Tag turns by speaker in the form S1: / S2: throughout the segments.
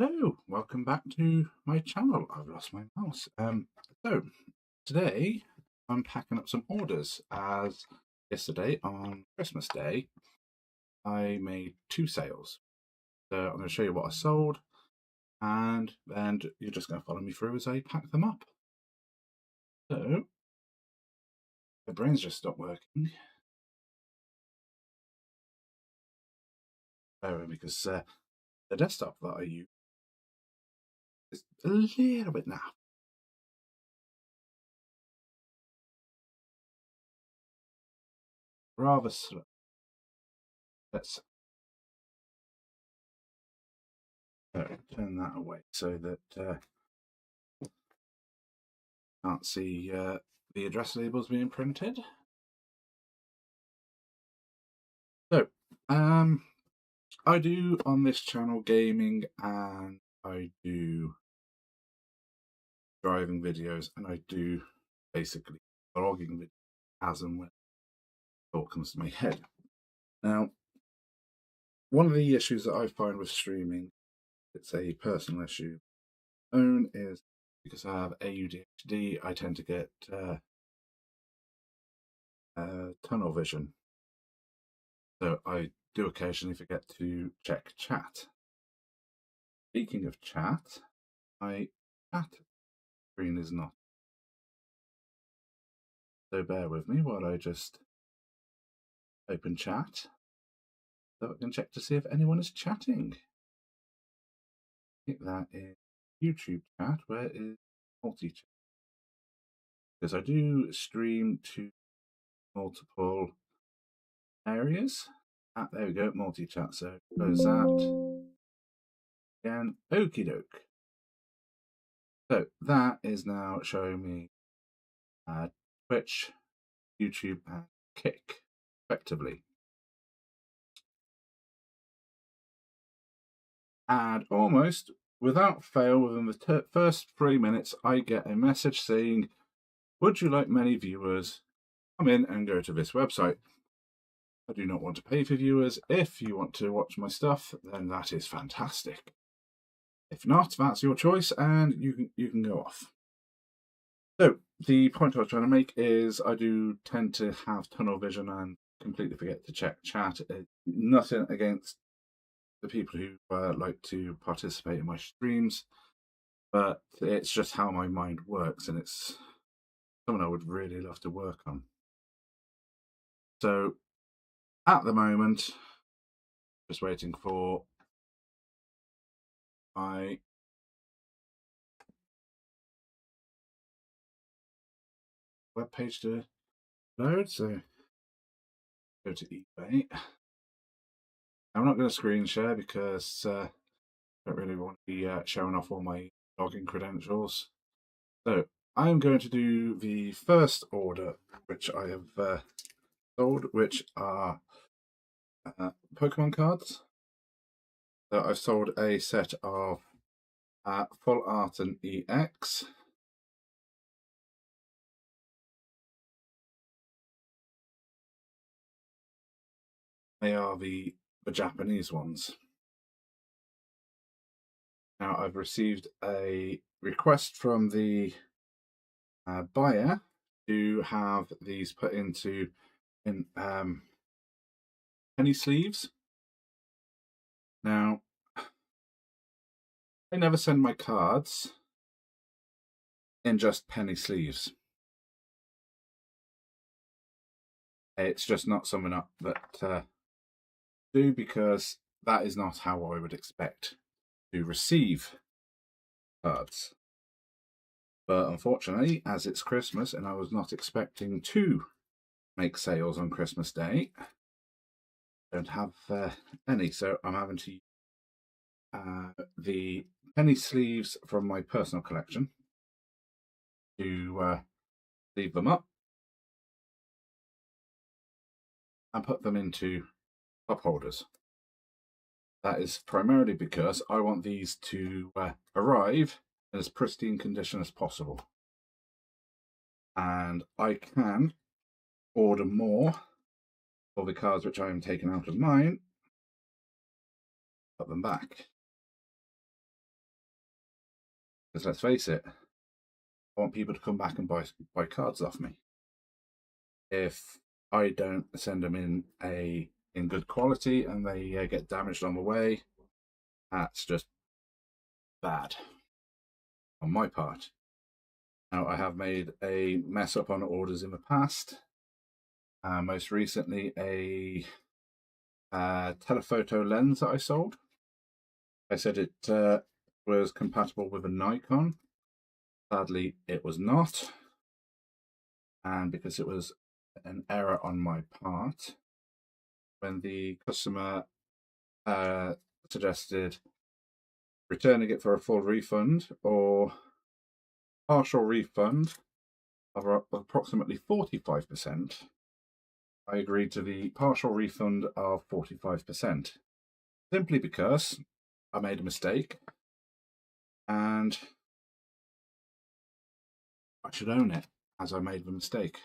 S1: Hello, welcome back to my channel. I've lost my mouse. So today I'm packing up some orders as yesterday on Christmas Day I made 2 sales. So I'm going to show you what I sold and then you're just going to follow me through as I pack them up. So the brain's just stopped working. Because the desktop that I use is a little bit naff. Rather slow. Let's turn that away so that can't see the address labels being printed. So, I do on this channel gaming and I do driving videos and I do basically vlogging videos as and when it all comes to my head. Now, one of the issues that I find with streaming, it's a personal issue, own is because I have ADHD, I tend to get tunnel vision. So I do occasionally forget to check chat. Speaking of chat, my chat screen is not. So bear with me while I just open chat so I can check to see if anyone is chatting. I think that is YouTube chat. Where is multi-chat? Because I do stream to multiple areas. There we go, multi-chat. So close that. Again, okie doke. So that is now showing me Twitch, YouTube, and Kick effectively. And almost without fail, within the first 3 minutes, I get a message saying, would you like many viewers? Come in and go to this website. I do not want to pay for viewers. If you want to watch my stuff, then that is fantastic. If not, that's your choice and you can go off. So the point I was trying to make is I do tend to have tunnel vision and completely forget to check chat. Nothing against the people who like to participate in my streams, but it's just how my mind works and it's something I would really love to work on. So at the moment, just waiting for my web page to load. So go to eBay. I'm not going to screen share because I don't really want to be showing off all my login credentials. So I'm going to do the first order, which I have sold, which are Pokemon cards. So I've sold a set of Full Art and EX. They are the Japanese ones. Now I've received a request from the buyer to have these put into penny sleeves. Now, I never send my cards in just penny sleeves. It's just not something that do, because that is not how I would expect to receive cards. But unfortunately, as it's Christmas and I was not expecting to make sales on Christmas Day, I don't have any, so I'm having to use the penny sleeves from my personal collection to leave them up and put them into cup holders. That is primarily because I want these to arrive in as pristine condition as possible. And I can order more for the cards which I am taking out of mine, put them back. Because let's face it, I want people to come back and buy cards off me. If I don't send them in good quality and they get damaged on the way, that's just bad on my part. Now, I have made a mess up on orders in the past. Most recently, a telephoto lens that I sold. I said it was compatible with a Nikon. Sadly, it was not. And because it was an error on my part, when the customer suggested returning it for a full refund or partial refund of approximately 45%, I agreed to the partial refund of 45%, simply because I made a mistake and I should own it as I made the mistake.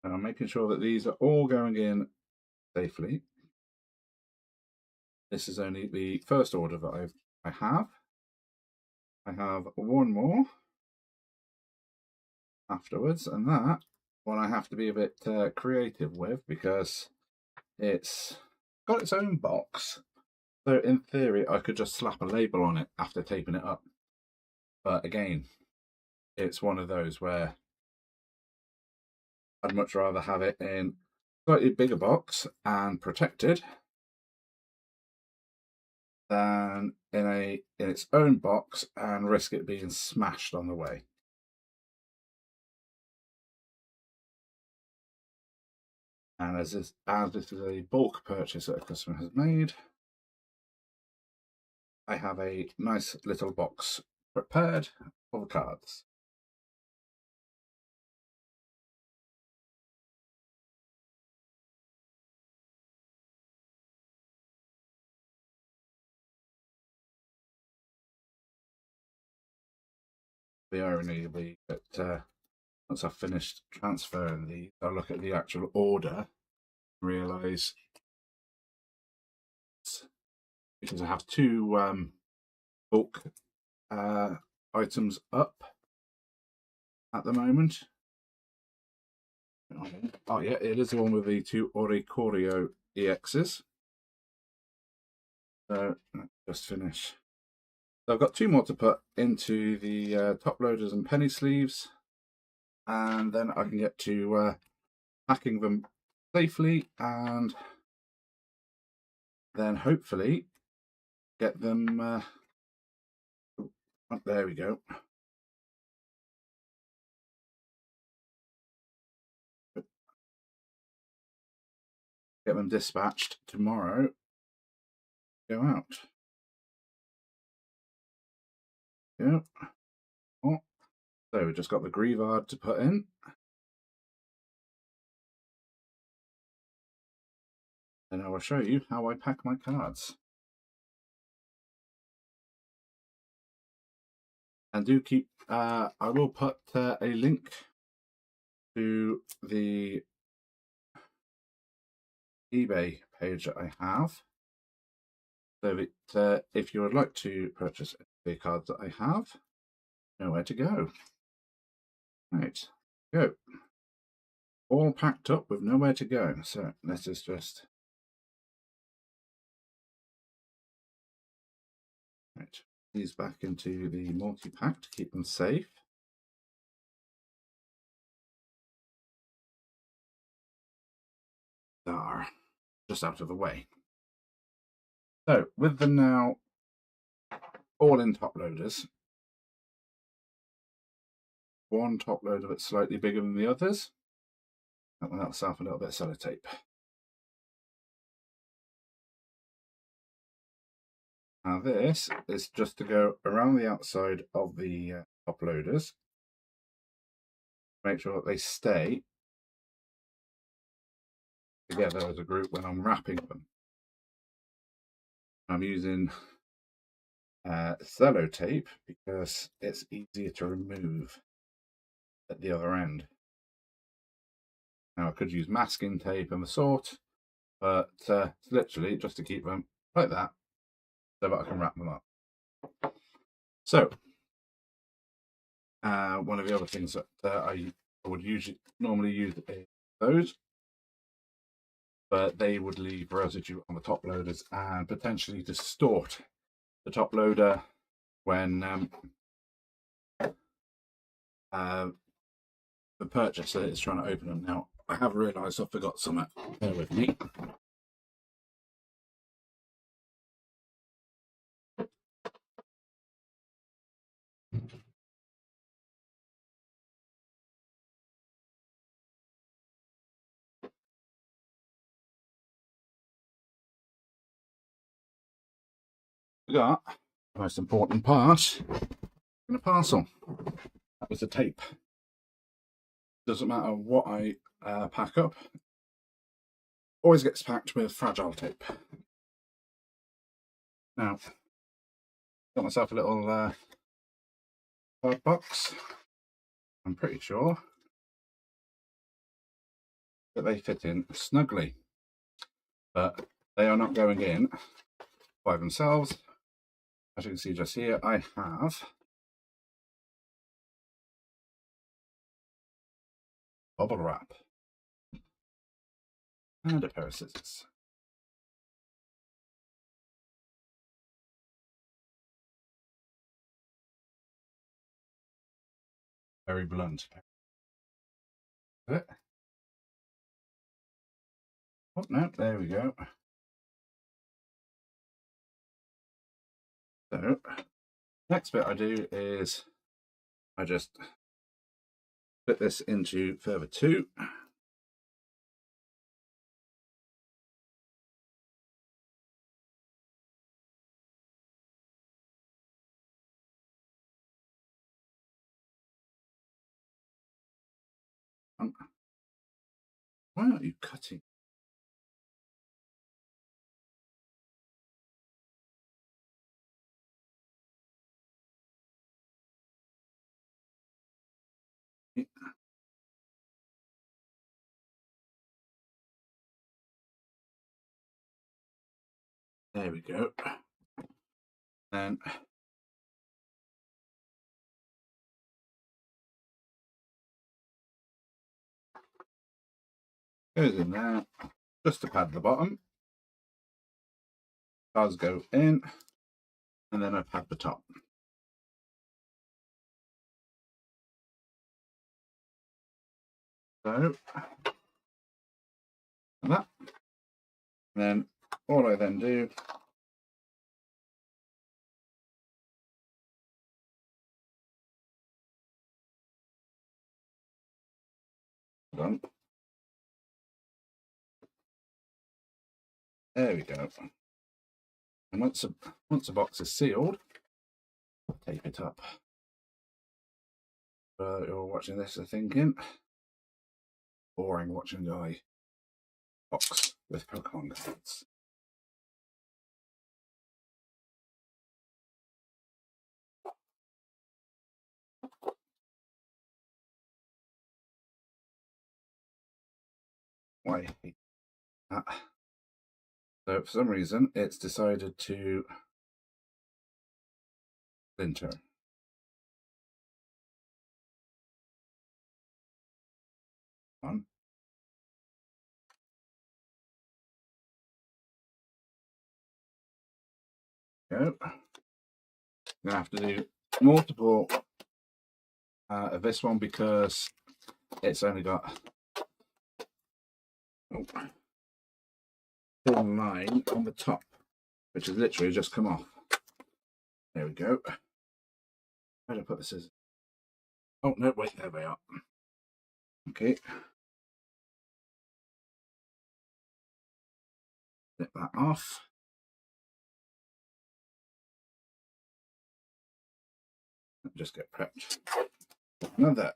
S1: And I'm making sure that these are all going in safely. This is only the first order that I have. I have one more afterwards, and that one I have to be a bit creative with because it's got its own box. So in theory, I could just slap a label on it after taping it up. But again, it's one of those where I'd much rather have it in a slightly bigger box and protected than in its own box and risk it being smashed on the way. And as this is a bulk purchase that a customer has made, I have a nice little box prepared for the cards. The irony will be that once I've finished transferring these, I'll look at the actual order and realise, because I have two bulk items up at the moment. Oh yeah, it is the one with the two Ordera EXs. So let's just finish. So I've got two more to put into the top loaders and penny sleeves, and then I can get to packing them safely, and then hopefully get them. Oh, there we go. Get them dispatched tomorrow. Go out. Yeah. Oh, so we've just got the Grievard to put in. And I will show you how I pack my cards. And do keep, I will put a link to the eBay page that I have, so that if you would like to purchase the cards that I have, know where to go. Right, go. All packed up with nowhere to go. So let us just these back into the multi-pack to keep them safe. Are just out of the way. So with them now all in top loaders, one top loader that's slightly bigger than the others, that will itself a little bit of sellotape. Now this is just to go around the outside of the top loaders, make sure that they stay together as a group when I'm wrapping them. I'm using sellotape because it's easier to remove at the other end. Now I could use masking tape and the sort, but it's literally just to keep them like that so that I can wrap them up. So one of the other things that I would normally use is those, but they would leave residue on the top loaders and potentially distort the top loader when the purchaser is trying to open them. Now, I have realised I forgot something. Bear with me. Forgot the most important part in a parcel. That was the tape. Doesn't matter what I pack up, always gets packed with fragile tape. Now, got myself a little card box. I'm pretty sure that they fit in snugly, but they are not going in by themselves. As you can see just here, I have bubble wrap and a pair of scissors. Very blunt. Oh no, there we go. So, next bit I do is I just put this into further 2. Why aren't you cutting? There we go. Then goes in there just to pad the bottom. Does go in, and then I pad the top. So that. And then all I then do done. There we go. And once the box is sealed, tape it up. You're watching this, I'm thinking, boring watching guy box with Pokemon cards. Why I hate that. So for some reason, it's decided to splinter. On. Go. I'm gonna have to do multiple of this one because it's only got thin line on the top, which has literally just come off. There we go. Where did I put the scissors? Oh no, wait, there they are. Okay. Get that off. Just get prepped. Another.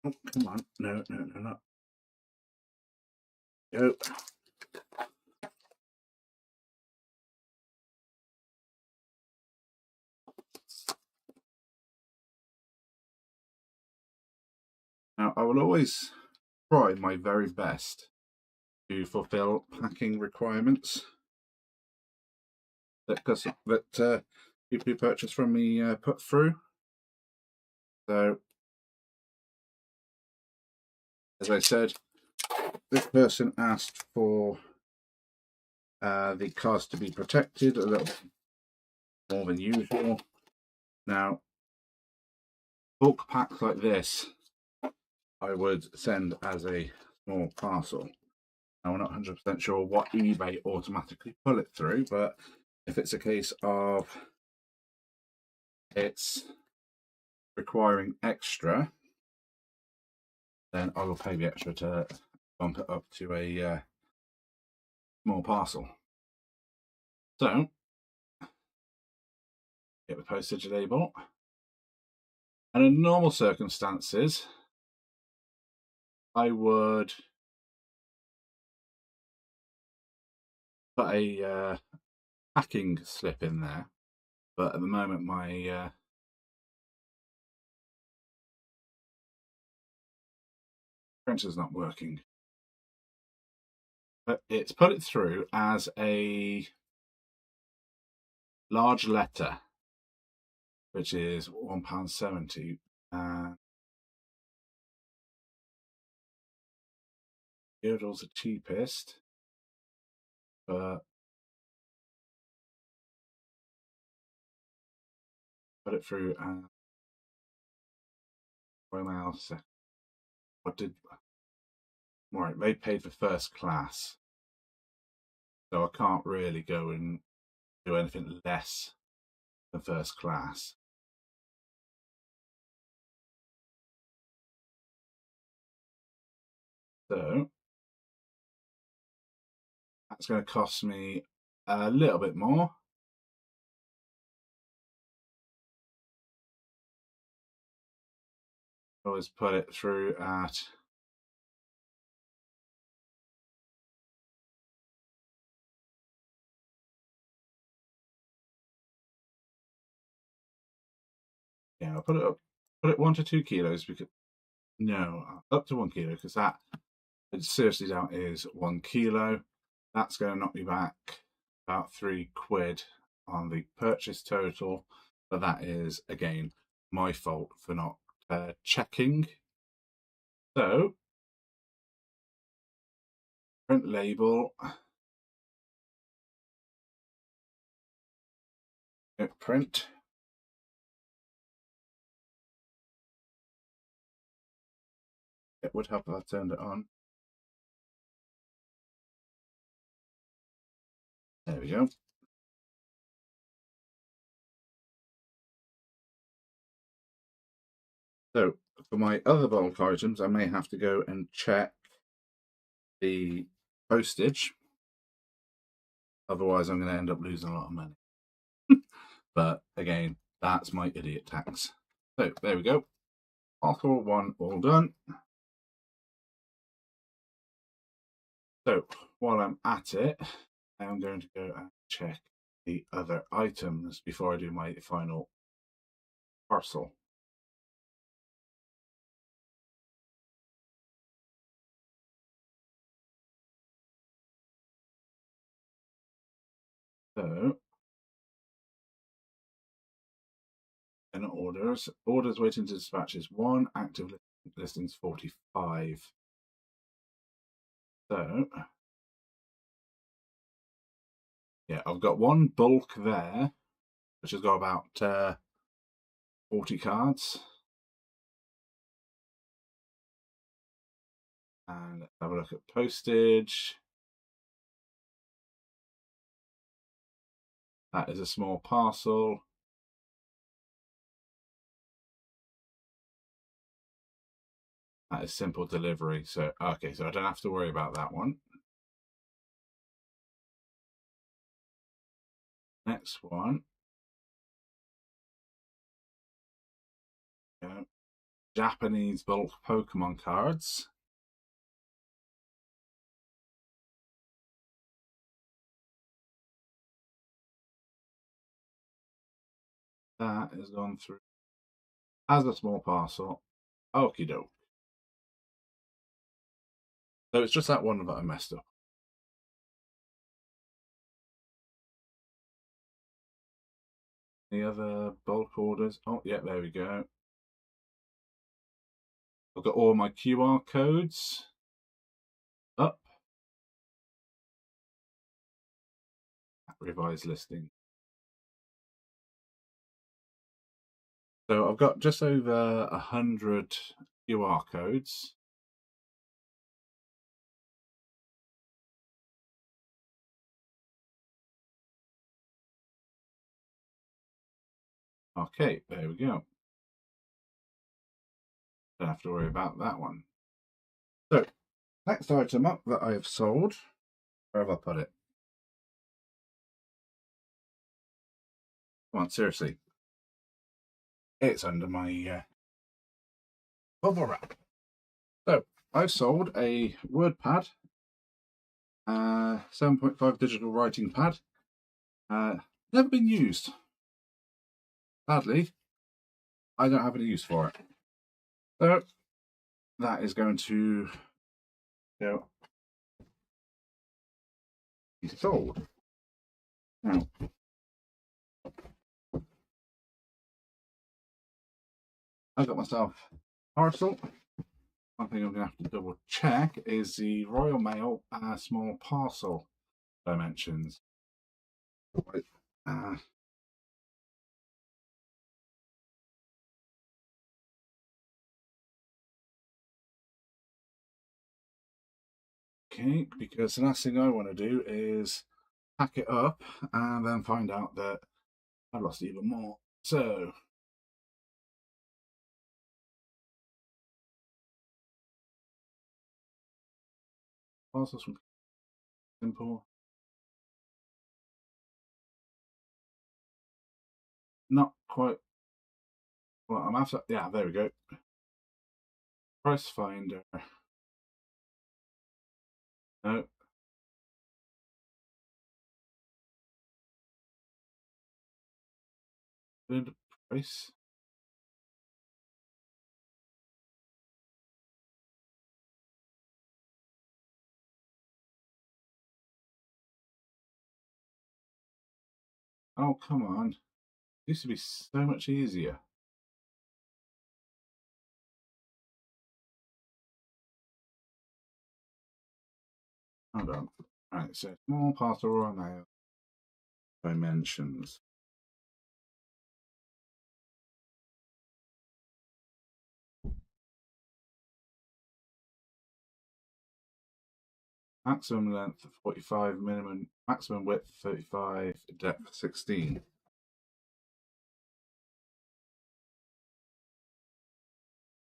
S1: Oh, come on. No, no, no, no. Go. Now, I will always try my very best to fulfill packing requirements that people who purchase from me put through. So, as I said, this person asked for the cards to be protected a little more than usual. Now, bulk packs like this, I would send as a small parcel. Now, we're not 100% sure what eBay automatically pull it through, but if it's a case of it's requiring extra, then I will pay the extra to bump it up to a small parcel. So, get the postage label. And in normal circumstances, I would put a packing slip in there, but at the moment my printer's not working. But it's put it through as a large letter, which is £1.70. Eudal's the cheapest, but put it through as what did right, they paid for first class, so I can't really go and do anything less than first class. So that's going to cost me a little bit more. Always put it through at I'll put it 1 to 2 kilos because no, up to 1 kilo because that I seriously doubt is 1 kilo. That's going to knock me back about £3 on the purchase total, but that is again my fault for not checking. So, print label, print. It would help if I turned it on. There we go. So, for my other bulk items, I may have to go and check the postage. Otherwise, I'm going to end up losing a lot of money. But again, that's my idiot tax. So, there we go. Parcel 1 all done. So, while I'm at it, I'm going to go and check the other items before I do my final parcel. So, in orders waiting to dispatch is 1, active listings 45. So, yeah, I've got one bulk there, which has got about 40 cards. And let's have a look at postage. That is a small parcel. That is simple delivery. So, okay, so I don't have to worry about that one. Next one. Japanese bulk Pokemon cards. That has gone through as a small parcel. Okie doke. So it's just that one that I messed up. Any other bulk orders? Oh, yeah, there we go. I've got all my QR codes up. Revised listing. So I've got just over 100 QR codes. Okay, there we go. Don't have to worry about that one. So, next item up that I have sold. Where have I put it? Come on, seriously. It's under my bubble wrap. So, I've sold a WordPad, 7.5 digital writing pad. Never been used. Sadly, I don't have any use for it. So, that is going to go be sold. Now, I got myself a parcel. One thing I'm going to have to double check is the Royal Mail small parcel dimensions. Okay, because the last thing I want to do is pack it up and then find out that I've lost even more. So, parcels from Simple. Not quite what I'm after. Yeah, there we go. Price finder. No. Good price. Oh, come on. It used to be so much easier. Hold on. Right, so small parcel Royal Mail dimensions. Maximum length 45, maximum width 35, depth 16.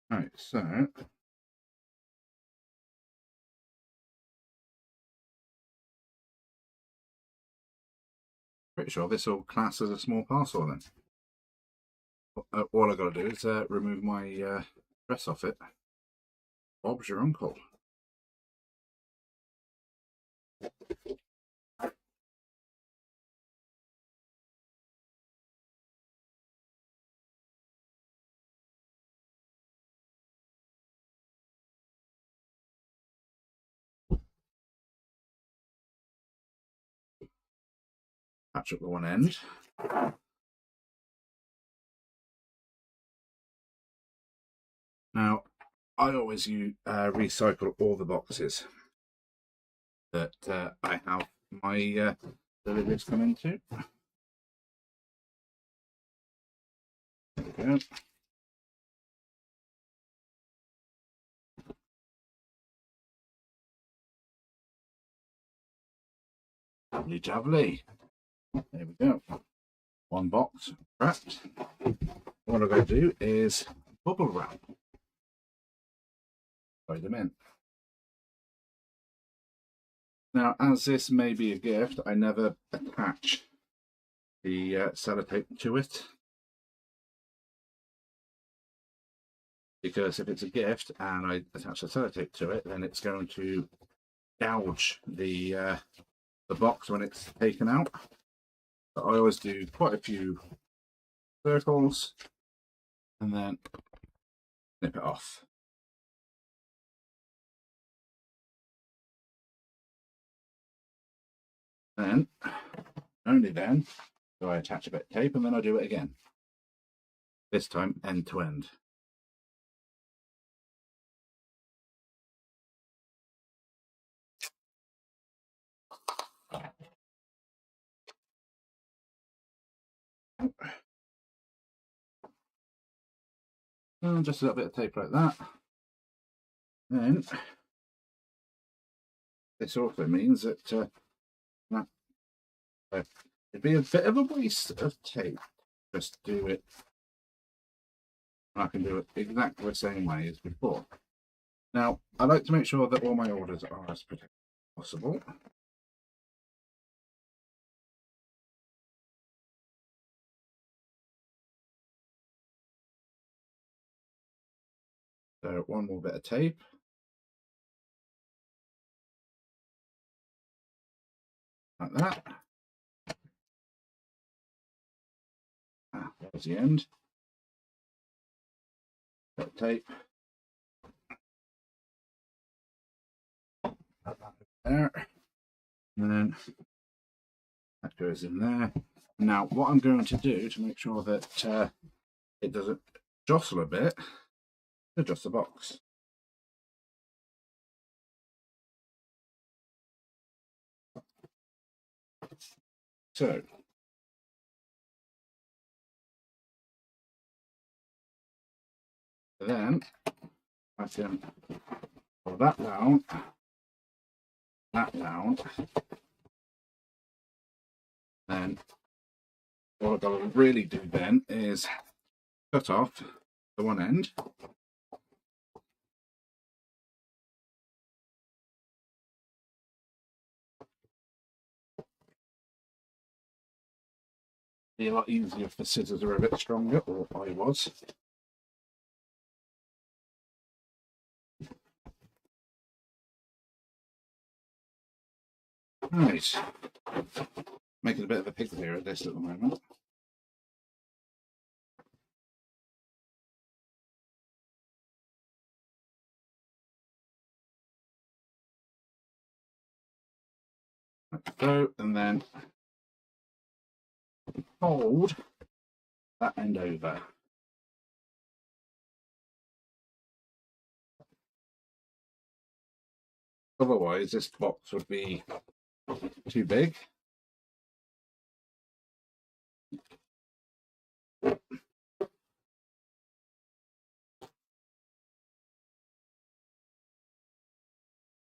S1: Right, so pretty sure this will class as a small parcel then. All I got to do is remove my dress off it. Bob's your uncle. Patch up the one end. Now, I always recycle all the boxes that I have my deliveries come into. There we go. Lovely jubbly. There we go. One box wrapped. What I'm going to do is bubble wrap. Throw them in. Now, as this may be a gift, I never attach the sellotape to it. Because if it's a gift and I attach the sellotape to it, then it's going to gouge the box when it's taken out. So I always do quite a few circles and then snip it off. Then, only then, So I attach a bit of tape and then I do it again. This time end to end. And just a little bit of tape like that. Then this also means that it'd be a bit of a waste of tape just do it. I can do it exactly the same way as before. Now, I like to make sure that all my orders are as protected as possible. So one more bit of tape. Like that. There's the end. Bit of tape. There. And then that goes in there. Now, what I'm going to do to make sure that it doesn't jostle a bit, adjust the box. So, then I can pull that down, then what I've got to really do then is cut off the one end. Be a lot easier if the scissors are a bit stronger, or I was. Right, making a bit of a pig here at this at the moment. Like so, and then fold that end over. Otherwise, this box would be too big.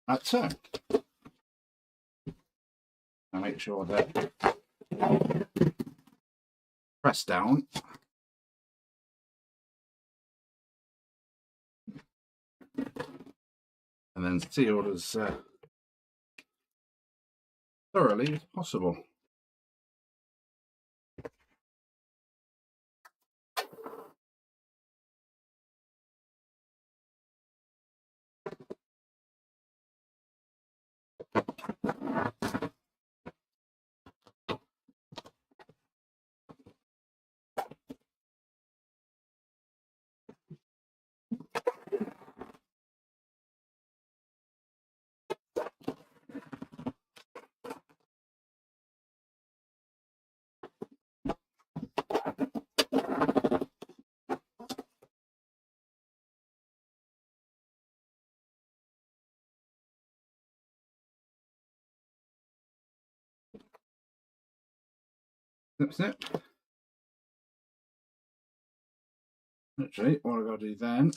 S1: Like so. Now make sure that press down. And then sealed as thoroughly as possible. That's it. Actually, what I've got to do then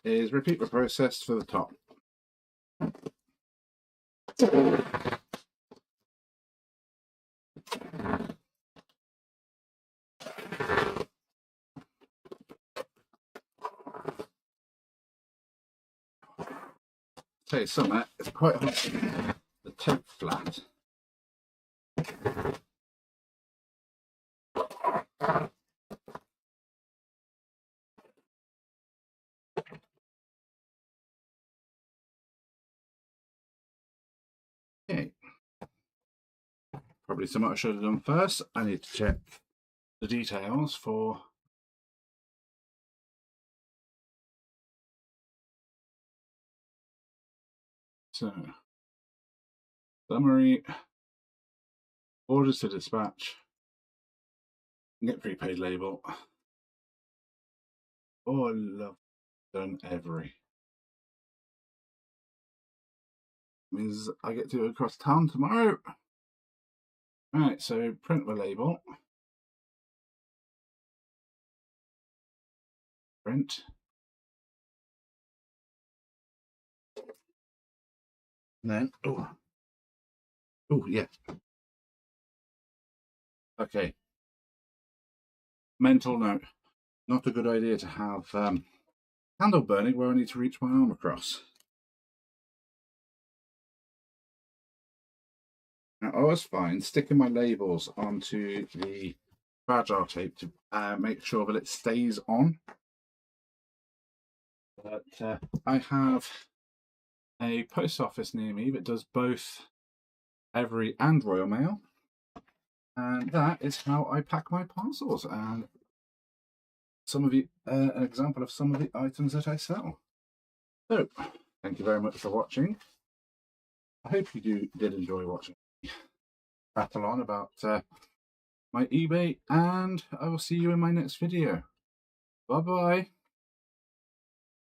S1: is repeat the process for the top. Tell you something, it's quite hard to get the tape flat. Okay. Probably something I should have done first. I need to check the details for summary, orders to dispatch, Get prepaid label. Oh, I love done every. Means I get to go across town tomorrow. Right, so print the label. Print. And then, oh, yeah. Okay. Mental note. Not a good idea to have candle burning where I need to reach my arm across. Now, I was fine sticking my labels onto the fragile tape to make sure that it stays on. But I have a post office near me that does both Every and Royal Mail, and that is how I pack my parcels. And some of the an example of some of the items that I sell. So, thank you very much for watching. I hope you did enjoy watching me rattle on about my eBay, and I will see you in my next video. Bye bye.